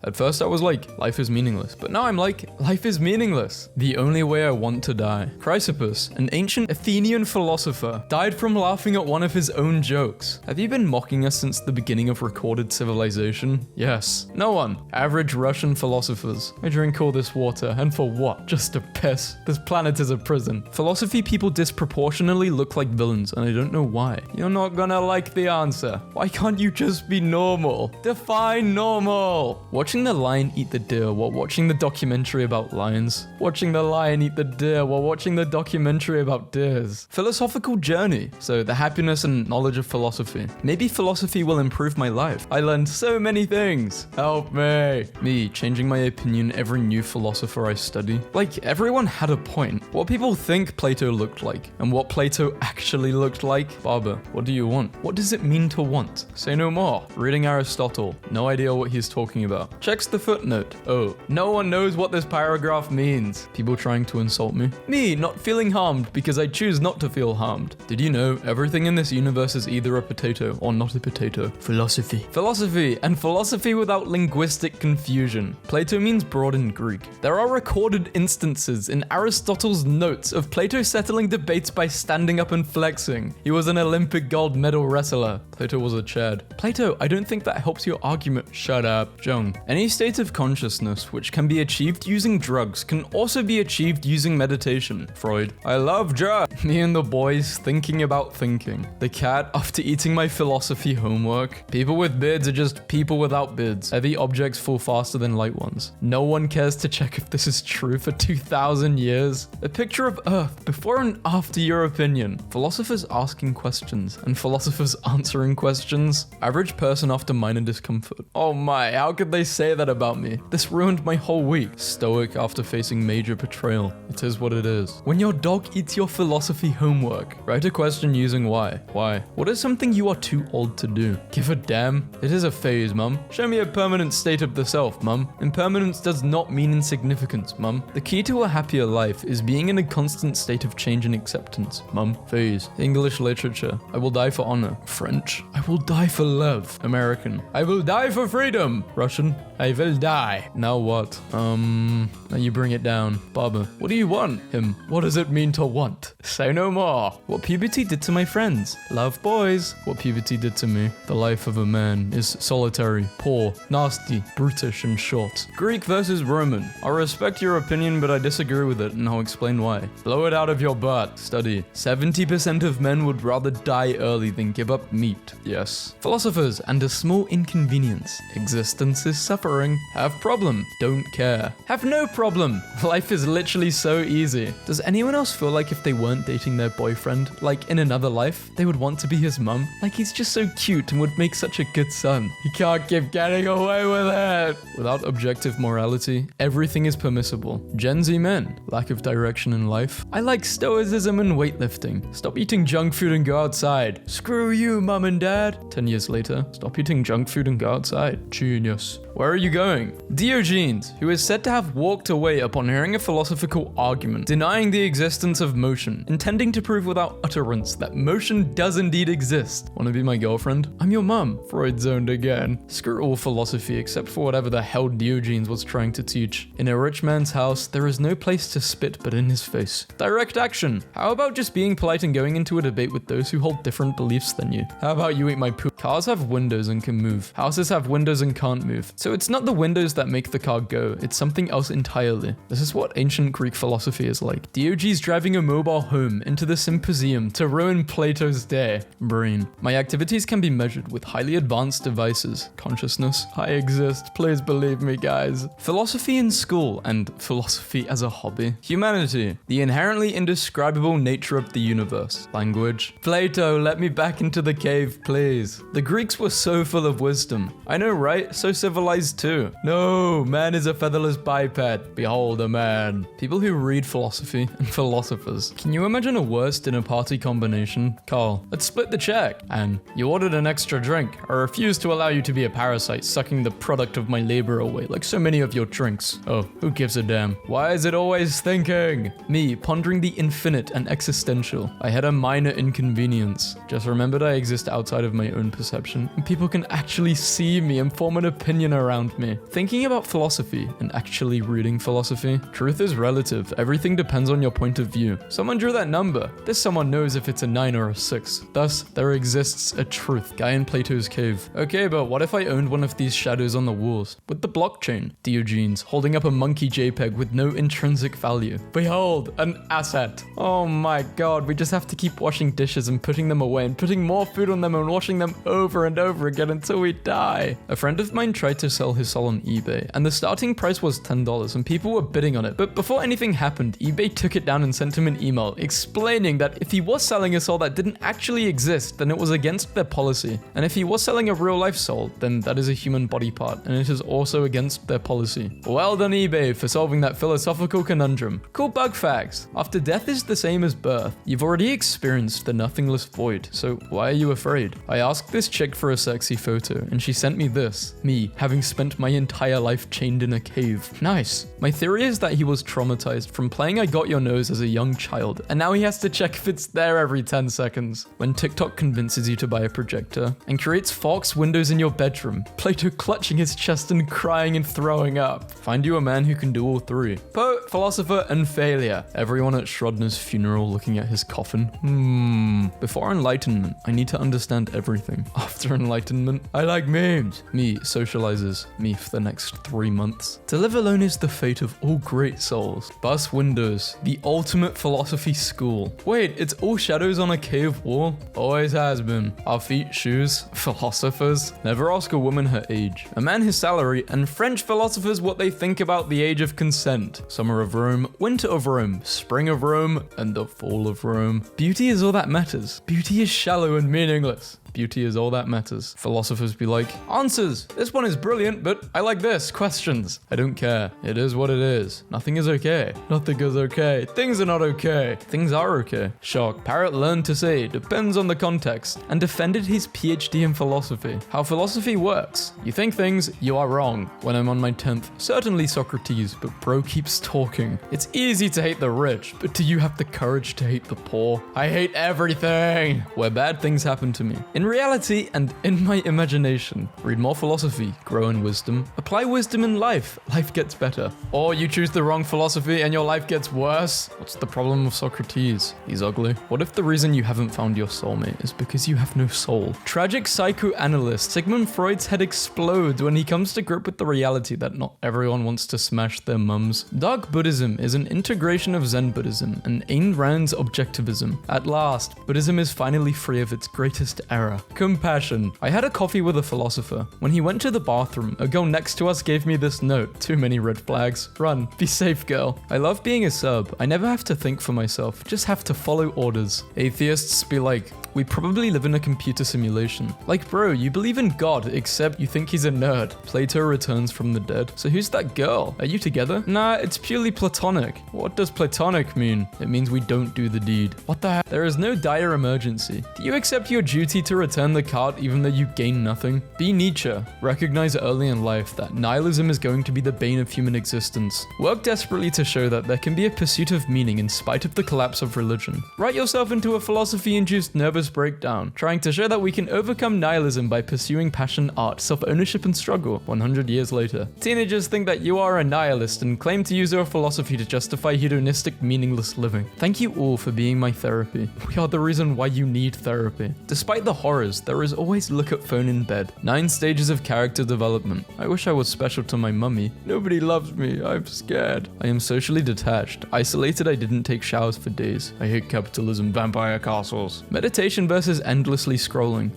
At first I was like, life is meaningless. But now I'm like, life is meaningless. The only way I want to die. Chrysippus, an ancient Athenian philosopher, died from laughing at one of his own jokes. Have you been mocking us since the beginning of recorded civilization? Yes. No one. Average Russian philosophers. I drink all this water, and for what? Just to piss. This planet is a prison. Philosophy people disproportionately look like villains, and I don't know why. You're not gonna like the answer. Why can't you just be normal? Define normal! Watching the lion eat the deer while watching the documentary about lions. Watching the lion eat the deer while watching the documentary about deers. Philosophical journey. So the happiness and knowledge of philosophy. Maybe philosophy will improve my life. I learned so many things. Help me. Me changing my opinion every new philosopher I study. Like, everyone had a point. What people think Plato looked like, and what Plato actually looked like. Barber, what do you want? What does it mean to want? Say no more. Reading Aristotle. No idea what he's talking about. Checks the footnote. Oh, no one knows what this paragraph means. People trying to insult me. Me not feeling harmed because I choose not to feel harmed. Did you know everything in this universe is either a potato or not a potato? Philosophy. Philosophy, and philosophy without linguistic confusion. Plato means broad in Greek. There are recorded instances in Aristotle's notes of Plato settling debates by standing up and flexing. He was an Olympic gold medal wrestler. Plato was a Chad. Plato, I don't think that helps your argument. Shut up. Jung. Any state of consciousness which can be achieved using drugs can also be achieved using meditation. Freud. I love drugs. Me and the boys thinking about thinking. The cat after eating my philosophy homework. People with beards are just people without beards. Heavy objects fall faster than light ones. No one cares to check if this is true for 2,000 years. A picture of Earth before and after your opinion. Philosophers asking questions and philosophers answering questions. Average person after minor discomfort. Oh my, how could they say that about me? This ruined my whole week. Stoic after facing major betrayal. It is what it is. When your dog eats your philosophy homework, write a question using why. Why? What is something you are too old to do? Give a damn. It is a phase, mum. Show me a permanent state of the self, mum. Impermanence does not mean insignificance, mum. The key to a happier life is being in a constant state of change and acceptance, mum. Phase. English literature. I will die for honor. French. I will die for love. American. I will die for freedom. Russian. I will die. Now what? Now you bring it down. Barber. What do you want? Him. What does it mean to want? Say no more. What puberty did to my friends. Love boys. What puberty did to me. The life of a man is solitary, poor, nasty, brutish, and short. Greek versus Roman. I respect your opinion, but I disagree with it, and I'll explain why. Blow it out of your butt. Study. 70% of men would rather die early than give up meat. Yes. Philosophers and a small inconvenience. Existence is suffering. Have problem. Don't care. Have no problem. Life is literally so easy. Does anyone else feel like if they weren't dating their boyfriend, like in another life, they would want to be his mum? Like he's just so cute and would make such a good son. He can't keep getting away with it. Without objective morality, everything is permissible. Gen Z men. Lack of direction in life. I like stoicism and weightlifting. Stop eating junk food and go outside. Screw you, mum and dad. 10 years later, stop eating junk food and go outside. Genius. Where are you going? Diogenes, who is said to have walked away upon hearing a philosophical argument, denying the existence of motion, intending to prove without utterance that motion does indeed exist. Wanna be my girlfriend? I'm your mum. Freud zoned again. Screw all philosophy except for whatever the hell Diogenes was trying to teach. In a rich man's house, there is no place to spit but in his face. Direct action. How about just being polite and going into a debate with those who hold different beliefs than you? How about you eat my poop? Cars have windows and can move. Houses have windows and can't move. So it's not the windows that make the car go, it's something else entirely. This is what ancient Greek philosophy is like. Diogenes driving a mobile home into the symposium to ruin Plato's day. Brain. My activities can be measured with highly advanced devices. Consciousness. I exist. Please believe me, guys. Philosophy in school and philosophy as a hobby. Humanity. The inherently indescribable nature of the universe. Language. Plato, let me back into the cave, please. The Greeks were so full of wisdom. I know, right? So civilized too. No, man is a featherless biped. Behold a man. People who read philosophy and philosophers. Can you imagine a worse dinner party combination? Carl, let's split the check. And you ordered an extra drink. I refuse to allow you to be a parasite sucking the product of my labor away like so many of your drinks. Oh, who gives a damn? Why is it always thinking? Me, pondering the infinite and existential. I had a minor inconvenience. Just remembered I exist outside of my own perception, and people can actually see me and form an opinion around me. Thinking about philosophy and actually reading philosophy, truth is relative. Everything depends on your point of view. Someone drew that number. This someone knows if it's a 9 or a 6. Thus, there exists a truth. Guy in Plato's cave. Okay, but what if I owned one of these shadows on the walls? With the blockchain. Diogenes, holding up a monkey JPEG with no intrinsic value. Behold, an asset. Oh my god, we just have to keep washing dishes and putting them away and putting more food on them and washing them over and over again until we die. A friend of mine tried to sell his soul on eBay, and the starting price was $10 and people were bidding on it. But before anything happened, eBay took it down and sent him an email explaining that if he was selling a soul that didn't actually exist, then it was against their policy. And if he was selling a real life soul, then that is a human body part, and it is also against their policy. Well done eBay for solving that philosophical conundrum. Cool bug facts. After death is the same as birth, you've already experienced the nothingless void, so why are you afraid? I asked this chick for a sexy photo, and she sent me this. Me, having spent my entire life chained in a cave. Nice. My theory is that he was traumatized from playing I Got Your Nose as a young child, and now he has to check if it's there every 10 seconds. When TikTok convinces you to buy a projector and creates Fox windows in your bedroom, Plato clutching his chest and crying and throwing up. Find you a man who can do all three. Poet, philosopher, and failure. Everyone at Schrodner's funeral looking at his coffin. Before enlightenment, I need to understand everything. After enlightenment, I like memes. Me socializes me for the next 3 months. To live alone is the fate of all great souls. Bus windows, the ultimate philosophy school. Wait, it's all shadows on a cave wall? Always has been. Our feet, shoes, philosophers. Never ask a woman her age. A man his salary, and French philosophers what they think about the age of consent. Summer of Rome, winter of Rome, spring of Rome, and the fall of Rome. Beauty is all that matters. Beauty is shallow and meaningless. Beauty is all that matters. Philosophers be like, answers! This one is brilliant, but I like this. Questions. I don't care. It is what it is. Nothing is okay. Nothing is okay. Things are not okay. Things are okay. Shock. Parrot learned to say, depends on the context, and defended his PhD in philosophy. How philosophy works. You think things, you are wrong. When I'm on my 10th, certainly Socrates, but bro keeps talking. It's easy to hate the rich, but do you have the courage to hate the poor? I hate everything. Where bad things happen to me. In reality and in my imagination, read more philosophy, grow in wisdom, apply wisdom in life, life gets better. Or you choose the wrong philosophy and your life gets worse. What's the problem with Socrates? He's ugly. What if the reason you haven't found your soulmate is because you have no soul? Tragic psychoanalyst Sigmund Freud's head explodes when he comes to grip with the reality that not everyone wants to smash their mums. Dark Buddhism is an integration of Zen Buddhism and Ayn Rand's objectivism. At last, Buddhism is finally free of its greatest error. Compassion. I had a coffee with a philosopher. When he went to the bathroom, a girl next to us gave me this note. Too many red flags. Run. Be safe, girl. I love being a sub. I never have to think for myself. Just have to follow orders. Atheists be like, we probably live in a computer simulation. Like, bro, you believe in God, except you think he's a nerd. Plato returns from the dead. So who's that girl? Are you together? Nah, it's purely platonic. What does platonic mean? It means we don't do the deed. What the heck? There is no dire emergency. Do you accept your duty to return the cart even though you gain nothing? Be Nietzsche. Recognize early in life that nihilism is going to be the bane of human existence. Work desperately to show that there can be a pursuit of meaning in spite of the collapse of religion. Write yourself into a philosophy-induced nervous breakdown, trying to show that we can overcome nihilism by pursuing passion, art, self-ownership, and struggle 100 years later. Teenagers think that you are a nihilist and claim to use your philosophy to justify hedonistic, meaningless living. Thank you all for being my therapy. We are the reason why you need therapy. Despite the horrors, there is always look at phone in bed. 9 stages of character development. I wish I was special to my mummy. Nobody loves me. I'm scared. I am socially detached. Isolated, I didn't take showers for days. I hate capitalism, vampire castles. Meditation versus endlessly scrolling.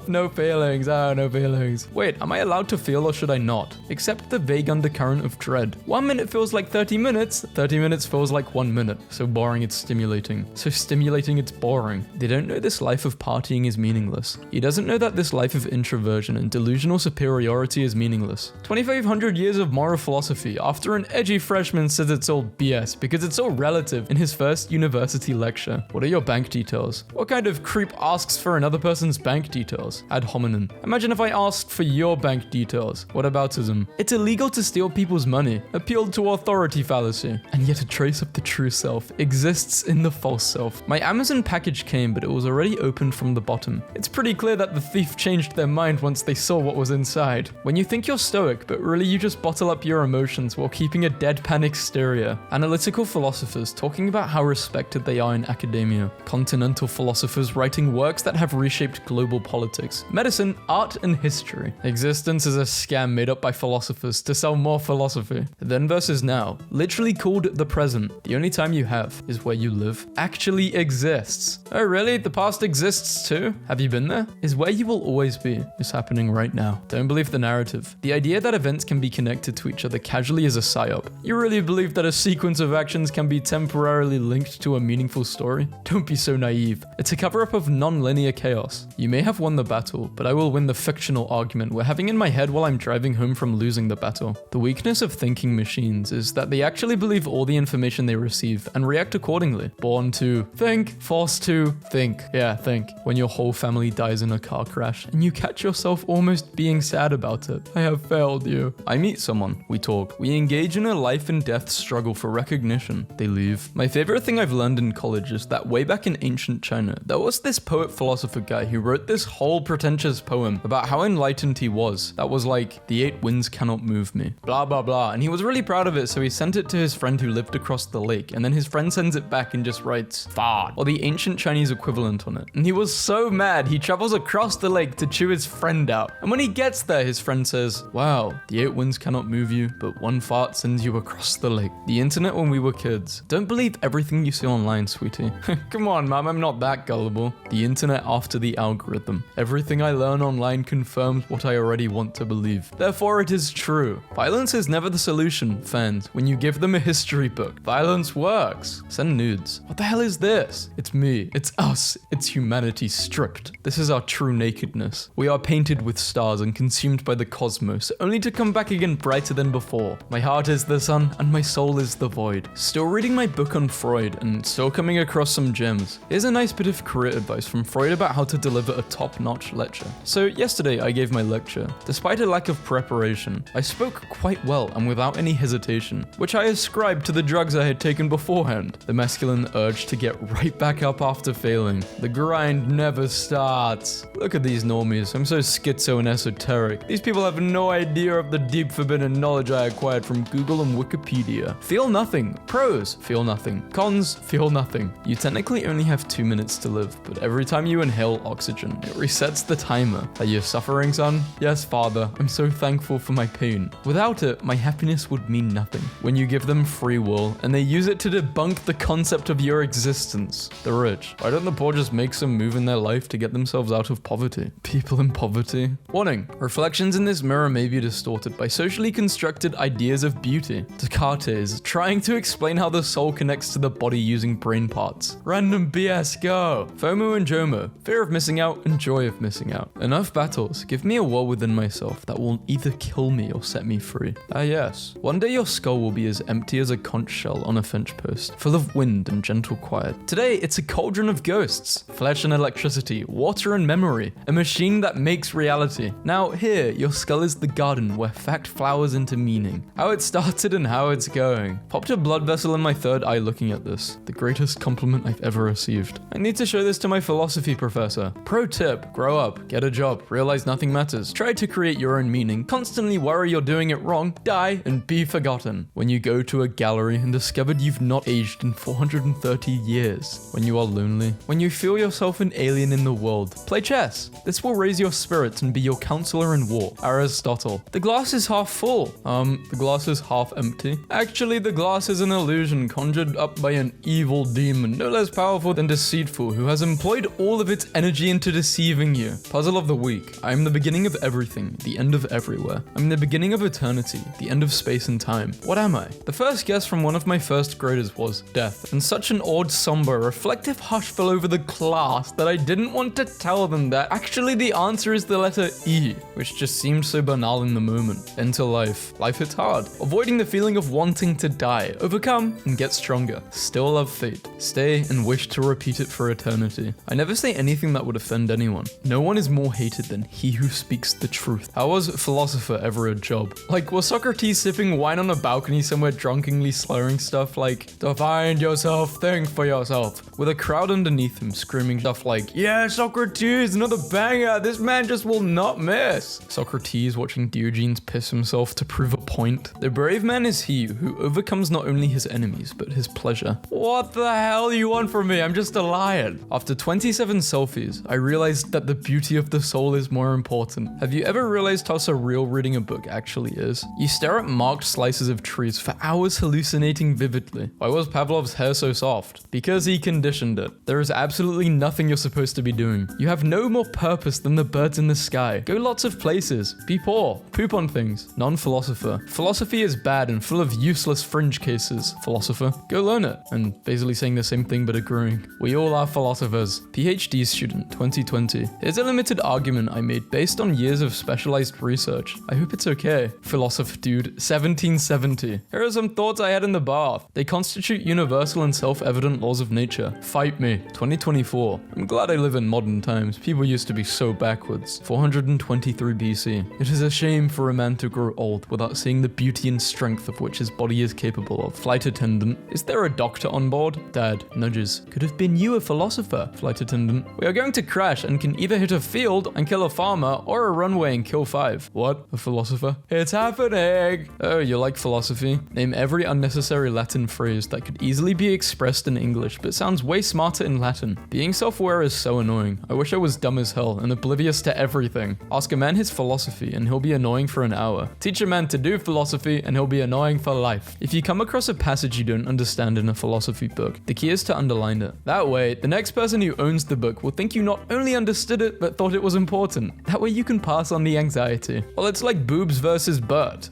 No feelings. No feelings. Wait, am I allowed to feel or should I not? Accept the vague undercurrent of dread. 1 minute feels like 30 minutes. 30 minutes feels like 1 minute. So boring it's stimulating. So stimulating it's boring. They don't know this life of partying is meaningless. He doesn't know that this life of introversion and delusional superiority is meaningless. 2,500 years of moral philosophy after an edgy freshman says it's all BS because it's all relative in his first university lecture. What are your bank details? What kind of creep asks for another person's bank details? Ad hominem. Imagine if I asked for your bank details. What aboutism? It's illegal to steal people's money. Appealed to authority fallacy. And yet a trace of the true self exists in the false self. My Amazon package came, but it was already opened from the bottom. him. It's pretty clear that the thief changed their mind once they saw what was inside. When you think you're stoic, but really you just bottle up your emotions while keeping a deadpan exterior. Analytical philosophers talking about how respected they are in academia. Continental philosophers writing works that have reshaped global politics, medicine, art, and history. Existence is a scam made up by philosophers to sell more philosophy. Then versus now, literally called the present. The only time you have is where you live, actually exists. Oh really? The past exists too? Have you been there? Is where you will always be is happening right now. Don't believe the narrative. The idea that events can be connected to each other casually is a psyop. You really believe that a sequence of actions can be temporarily linked to a meaningful story? Don't be so naive. It's a cover-up of non-linear chaos. You may have won the battle, but I will win the fictional argument we're having in my head while I'm driving home from losing the battle. The weakness of thinking machines is that they actually believe all the information they receive and react accordingly. Born to think, forced to think. Yeah, think. When your whole family dies in a car crash and you catch yourself almost being sad about it. I have failed you. I meet someone, we talk, we engage in a life and death struggle for recognition. They leave. My favorite thing I've learned in college is that way back in ancient China, there was this poet philosopher guy who wrote this whole pretentious poem about how enlightened he was. That was like, the 8 winds cannot move me. Blah, blah, blah. And he was really proud of it, so he sent it to his friend who lived across the lake, and then his friend sends it back and just writes, fart, or the ancient Chinese equivalent on it. And he was so mad, he travels across the lake to chew his friend out. And when he gets there, his friend says, wow, the 8 winds cannot move you, but one fart sends you across the lake. The internet when we were kids. Don't believe everything you see online, sweetie. Come on, mom, I'm not that gullible. The internet after the algorithm. Everything I learn online confirms what I already want to believe. Therefore, it is true. Violence is never the solution, fans. When you give them a history book, violence works. Send nudes. What the hell is this? It's me. It's us. It's humanity stripped. This is our true nakedness. We are painted with stars and consumed by the cosmos, only to come back again brighter than before. My heart is the sun, and my soul is the void. Still reading my book on Freud, and still coming across some gems. Here's a nice bit of career advice from Freud about how to deliver a top-notch lecture. So yesterday I gave my lecture. Despite a lack of preparation, I spoke quite well and without any hesitation, which I ascribed to the drugs I had taken beforehand. The masculine urge to get right back up after failing. The grind never starts. Look at these normies. I'm so schizo and esoteric. These people have no idea of the deep forbidden knowledge I acquired from Google and Wikipedia. Feel nothing. Pros, feel nothing. Cons, feel nothing. You technically only have 2 minutes to live, but every time you inhale oxygen, it resets the timer. Are you suffering, son? Yes, father. I'm so thankful for my pain. Without it, my happiness would mean nothing. When you give them free will, and they use it to debunk the concept of your existence. The rich. Why don't the poor just make some move in their life to get themselves out of poverty? People in poverty. Warning. Reflections in this mirror may be distorted by socially constructed ideas of beauty. Descartes trying to explain how the soul connects to the body using brain parts. Random BS, go. FOMO and JOMO. Fear of missing out and joy of missing out. Enough battles. Give me a war within myself that will either kill me or set me free. Ah yes. One day your skull will be as empty as a conch shell on a fence post, full of wind and gentle quiet. Today, it's a cauldron of ghosts, flesh and electricity, water and memory, a machine that makes reality. Now here, your skull is the garden where fact flowers into meaning. How it started and how it's going. Popped a blood vessel in my third eye looking at this. The greatest compliment I've ever received. I need to show this to my philosophy professor. Pro tip, grow up, get a job, realize nothing matters, try to create your own meaning, constantly worry you're doing it wrong, die, and be forgotten. When you go to a gallery and discovered you've not aged in 430 years. When you are lonely. When you feel yourself an alien in the world. Play chess. This will raise your spirits and be your counselor in war. Aristotle. The glass is half full. The glass is half empty. Actually, the glass is an illusion conjured up by an evil demon, no less powerful than deceitful, who has employed all of its energy into deceiving you. Puzzle of the week. I am the beginning of everything, the end of everywhere. I'm the beginning of eternity, the end of space and time. What am I? The first guess from one of my first graders was death, and such an odd, somber, reflective hush fell over the class that I didn't want to tell them that actually the answer is the letter E, which just seemed so banal in the moment. Enter life. Life hits hard. Avoiding the feeling of wanting to die. Overcome and get stronger. Still love fate. Stay and wish to repeat it for eternity. I never say anything that would offend anyone. No one is more hated than he who speaks the truth. How was philosopher ever a job? Like, was Socrates sipping wine on a balcony somewhere drunkenly slurring stuff like, to find yourself, think for yourself? with a crowd underneath him screaming stuff like, "Yeah, Socrates, another banger, this man just will not miss." Socrates watching Diogenes piss himself to prove a point. The brave man is he who overcomes not only his enemies, but his pleasure. What the hell you want from me? I'm just a lion. After 27 selfies, I realized that the beauty of the soul is more important. Have you ever realized how surreal reading a book actually is? You stare at marked slices of trees for hours hallucinating vividly. Why was Pavlov's hair so soft? Because he conditioned it. There is absolutely nothing you're supposed to be doing. You have no more purpose than the birds in the sky. Go lots of places. Be poor. Poop on things. Non-philosopher. Philosophy is bad and full of useless fringe cases. Philosopher. Go learn it. And basically saying the same thing but agreeing. We all are philosophers. PhD student, 2020. Here's a limited argument I made based on years of specialized research. I hope it's okay. Philosopher dude, 1770. Here are some thoughts I had in the bath. They constitute universal and self-evident laws of nature. Fight me. 2024. I'm glad I live in modern times. People used to be so backwards. 423 BC. It is a shame for a man to grow old without seeing the beauty and strength of which his body is capable of. Flight attendant. Is there a doctor on board? Dad. Nudges. Could have been you a philosopher. Flight attendant. We are going to crash and can either hit a field and kill a farmer or a runway and kill 5. What? A philosopher? It's happening! Oh, you like philosophy? Name every unnecessary Latin phrase that could easily be expressed in English but sounds way smarter in Latin. Being self-aware is so annoying. I wish I was dumb as hell and oblivious to everything. Ask a man his philosophy and he'll be annoying for an hour. Teach a man to do philosophy and he'll be annoying for life. If you come across a passage you don't understand in a philosophy book, the key is to underline it. That way, the next person who owns the book will think you not only understood it but thought it was important. That way you can pass on the anxiety. Well, it's like boobs versus butt.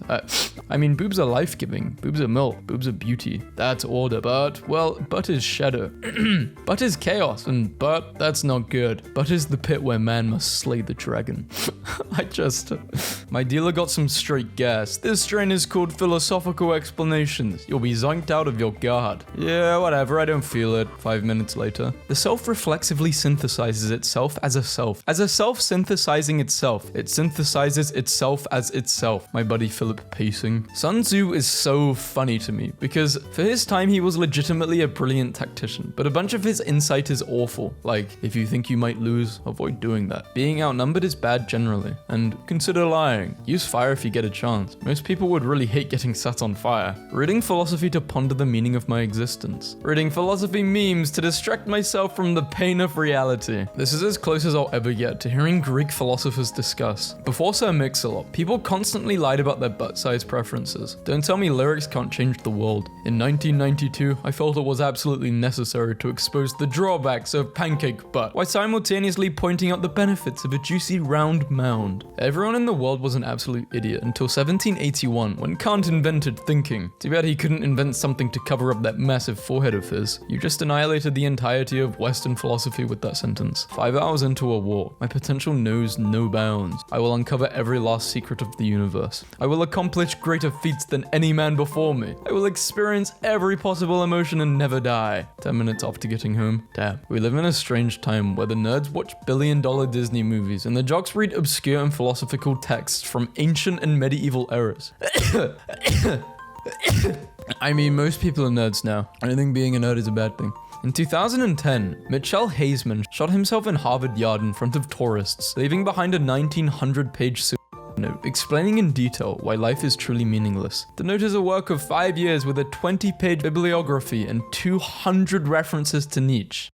I mean, boobs are life-giving. Boobs are milk. Boobs are beauty. That's order. But, well, butt is shadow. Butt is chaos. And butt, that's not good. Butt is the pit where man must slay the dragon. My dealer got some straight gas. This strain is called philosophical explanations. You'll be zonked out of your guard. Yeah, whatever, I don't feel it. 5 minutes later. The self reflexively synthesizes itself as a self. As a self synthesizing itself. It synthesizes itself as itself. My buddy Philip pacing. Sun Tzu is so funny to me because for his time he was legitimately a brilliant tactician, but a bunch of his insight is awful. Like, if you think you might lose, avoid doing that. Being outnumbered is bad generally, and consider lying. Use fire if you get a chance. Most people would really hate getting set on fire. Reading philosophy to ponder the meaning of my existence. Reading philosophy memes to distract myself from the pain of reality. This is as close as I'll ever get to hearing Greek philosophers discuss. Before Sir Mix-a-Lot, people constantly lied about their butt size preferences. Don't tell me lyrics can't change the world. In 1992, I felt it was absolutely necessary to expose the drawbacks of pancake butt, while simultaneously pointing out the benefits of a juicy round mound. Everyone in the world was an absolute idiot until 1781, when Kant invented thinking. Too bad he couldn't invent something to cover up that massive forehead of his. You just annihilated the entirety of Western philosophy with that sentence. 5 hours into a war, my potential knows no bounds. I will uncover every last secret of the universe. I will accomplish greater feats than any man before me. I will experience every possible emotion and never die. 10 minutes after getting home. Damn. We live in a strange time where the nerds watch billion-dollar Disney movies and the jocks read obscure and philosophical texts from ancient and medieval eras. I mean, most people are nerds now. I don't think being a nerd is a bad thing. In 2010, Mitchell Haseman shot himself in Harvard Yard in front of tourists, leaving behind a 1900-page note explaining in detail why life is truly meaningless. The note is a work of 5 years with a 20-page bibliography and 200 references to Nietzsche.